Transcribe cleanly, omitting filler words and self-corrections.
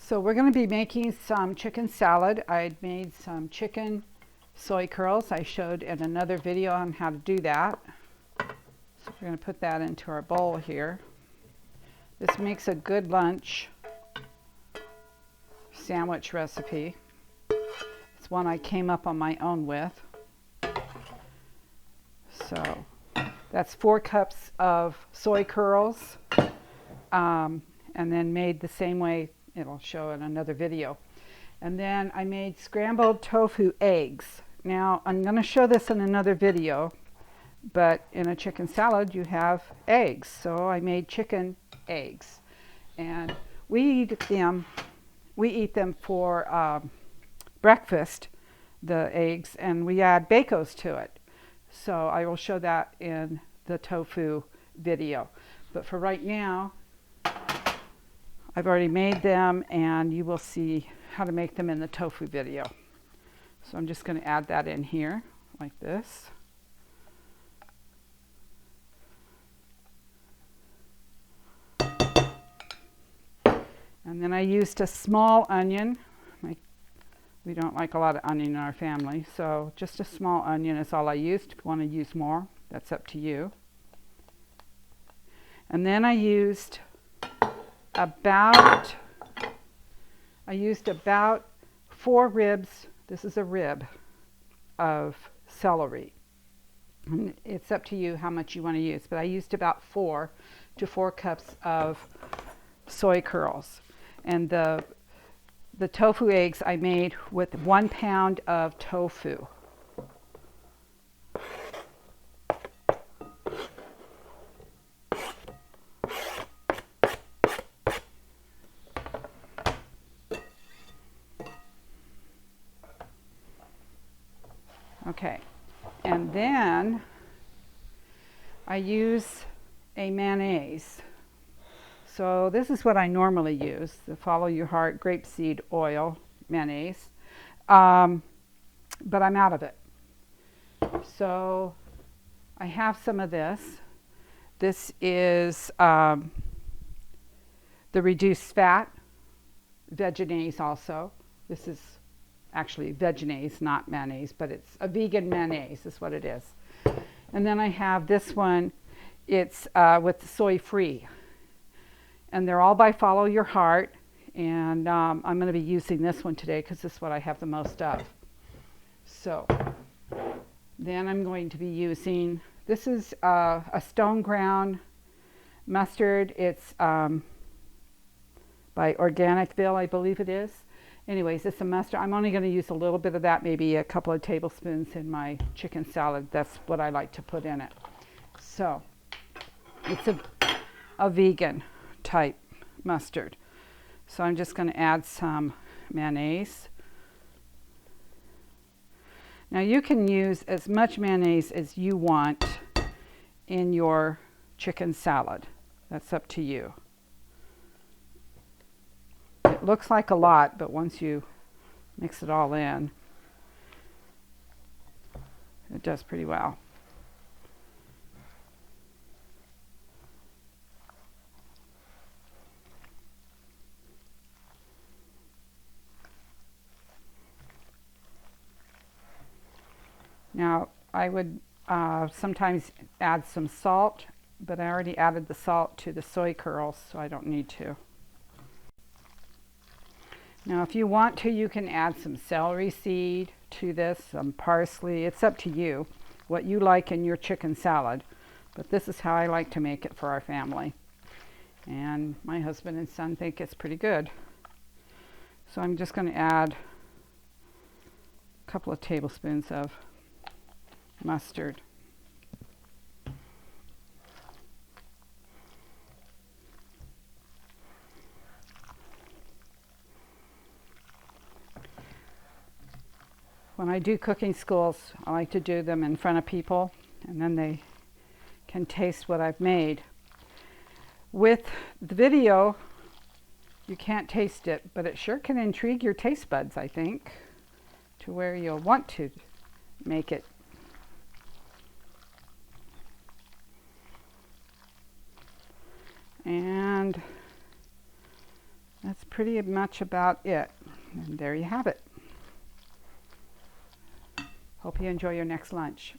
So we're going to be making some chicken salad. I made some chicken soy curls. I showed in another video on how to do that. So we're going to put that into our bowl here. This makes a good lunch sandwich recipe. It's one I came up on my own with. So that's 4 cups of soy curls, and then made the same way. It'll show in another video. And then I made scrambled tofu eggs. Now I'm going to show this in another video, but in a chicken salad you have eggs. So I made chicken eggs, and we eat them for breakfast, the eggs, and we add veges to it. So I will show that in the tofu video. But for right now, I've already made them, and you will see how to make them in the tofu video. So I'm just going to add that in here like this. And then I used a small onion. We don't like a lot of onion in our family, so just a small onion is all I used. If you want to use more, that's up to you. And then I used about 4 ribs. This is a rib of celery. And it's up to you how much you want to use, but I used about 4 to 4 cups of soy curls. And the tofu eggs I made with 1 pound of tofu. Okay, and then I use a mayonnaise. So this is what I normally use, the Follow Your Heart grapeseed oil mayonnaise, but I'm out of it. So I have some of this. This is the reduced fat, Vegenaise also. This is actually Vegenaise, not mayonnaise, but it's a vegan mayonnaise is what it is. And then I have this one. It's with soy free. And they're all by Follow Your Heart, and I'm going to be using this one today because this is what I have the most of. So then I'm going to be using, this is a stone ground mustard. It's by Organicville, I believe it is. Anyways, it's a mustard. I'm only going to use a little bit of that, maybe a couple of tablespoons in my chicken salad. That's what I like to put in it. So it's a vegan type mustard. So I'm just going to add some mayonnaise. Now you can use as much mayonnaise as you want in your chicken salad. That's up to you. It looks like a lot, but once you mix it all in, it does pretty well. Now, I would sometimes add some salt, but I already added the salt to the soy curls, so I don't need to. Now, if you want to, you can add some celery seed to this, some parsley. It's up to you, what you like in your chicken salad. But this is how I like to make it for our family. And my husband and son think it's pretty good. So I'm just going to add a couple of tablespoons of mustard. When I do cooking schools, I like to do them in front of people, and then they can taste what I've made. With the video, you can't taste it, but it sure can intrigue your taste buds, I think, to where you'll want to make it. And That's pretty much about it. And there you have it. Hope you enjoy your next lunch.